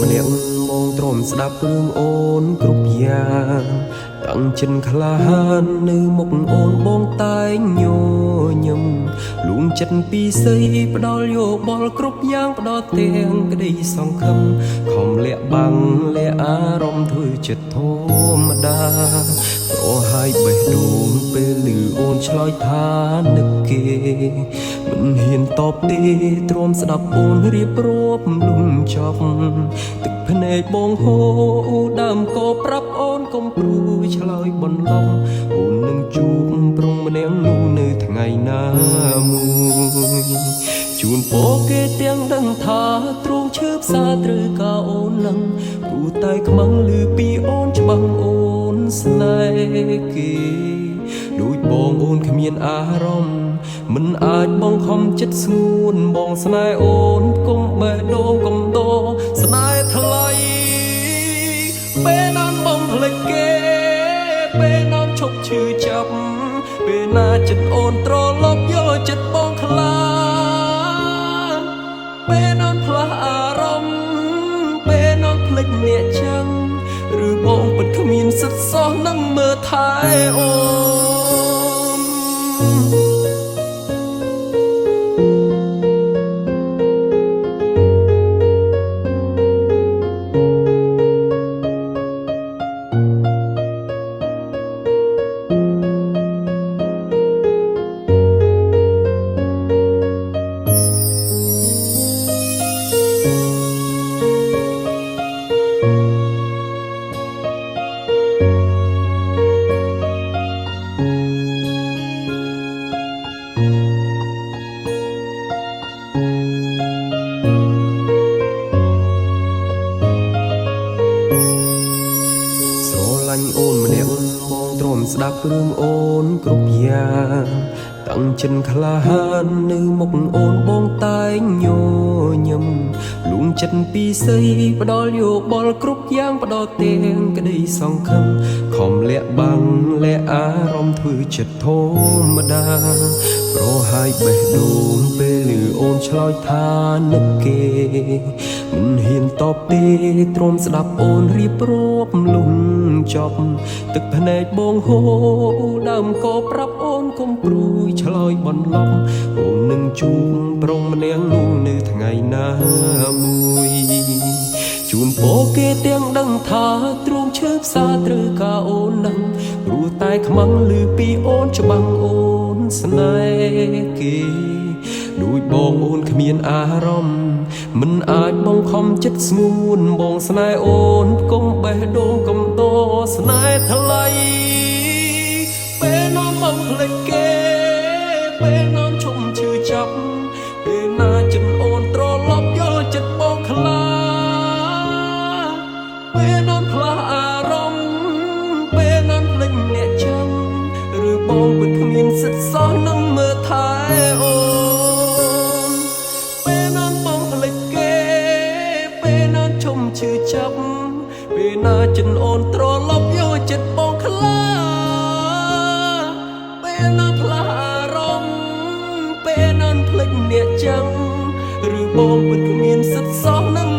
ម្នាក់បងទ្រាំស្ដាប់រឿងអូនគ្រប់យ៉ាងតាំងចិនក្លាហាននៅមុខអូនបងតែងញញឹមលួងចិត្តពីស័យផ្ដល់យោបល់គ្រប់យ៉ាងផ្ដល់ទាំងក្តីសង្ឃឹមខំលាក់បាំងលាក់អារម្មណ៍ធ្វើចិត្តធម្មតាប្រហើយបេះដូងពេលឮអូនឆ្លើយថានឹកគេមិនហ៊ានតបទេទ្រាំស្ដាប់អូនរៀបរាប់លំចប់ទឹកភ្នែកបងហូរដើមក៏ប្រាប់អូនកុំព្រួយឆ្លើយបន្លំអូននឹងជួបប្រុងម្នាក់នោះនៅថ្ងៃណាមួយជូនពរគេទាំងដឹងថាទ្រង់ឈើផ្សារត្រូវការអូននឹងព្រោះតែខ្មាំងឮពីអូនច្បាស់អូនស្នេហ៍គេដូចបងអូនគ្មានអារម្មណ៍មិនអាចបងខំចិត្តស្ងួនបងស្នេហ៍អូនកុំបេះដូងកុំដោស្នេហ៍ថ្លៃពេលណានបងភ្លេចគេពេលណានឈប់ឈឺចាប់ពេលណាចិត្តអូនត្រឡប់យកចិត្តបងខ្លាចពេលណានផ្លាស់អារម្មណ៍ពេលណានភ្លេចអ្នកចឹងឬបងពិតគ្មានសិទ្ធិសោះនឹងមើលថែអូនអូនម្នាក់បងទ្រាំស្ដាប់រឿងអូនគ្រប់យ៉ាងតាំងចិនក្លាហាននៅមុខអូនបងតែងញញឹមលួងចិត្តពីស័យផ្ដល់យោបល់គ្រប់យ៉ាងផ្ដល់ទាំងក្តីសង្ឃឹមខំលាក់បាំងលាក់អារម្មណ៍ធ្វើចិត្តធម្មតាប្រហើយបេះដូងពេលឮអូនឆ្លើយថានឹកគេមិនហ៊ានតបទេទ្រាំស្ដាប់អូនរៀបរាប់លំចប់ទឹកភ្នែកបងហូរដើមក៏ប្រាប់អូនកុំព្រួយឆ្លើយបន្លំអូននឹងជួបប្រុងម្នាក់នោះនៅថ្ងៃណាមួយជូនពរគេទាំងដឹងថាទ្រង់ឈើផ្សារត្រូវការអូននឹងព្រោះតែខ្មាំងឮពីអូនច្បាស់អូនស្នេហ៍គេដូចបងអូនគ្មានអារម្មណ៍មិនអាចបងខំចិត្តស្ងួនបងស្នេហ៍អូនកុំបេះដូងកុំដោស្នេហ៍ថ្លៃពេលណាបងភ្លេចគេពេលណាឈប់ឈឺចាប់ពេលណាចិត្តអូនត្រឡប់យកចិត្តបងខ្លាចពេលណាផ្លាស់អារម្មណ៍ពេលណាភ្លេចអ្នកចឹងឬបងពិតគ្មានសិទ្ធិសោះនឹងមើលថែអូនពេលណាបងភ្លេចគេពេលណាឈប់ឈឺចាប់ពេលណាចិត្តអូនត្រឡប់យកចិត្តបងខ្លាចពេលណាផ្លាស់អារម្មណ៍ពេលណាភ្លេចអ្នកចឹងឬបងពិតគ្មានសិទ្ធិសោះនឹង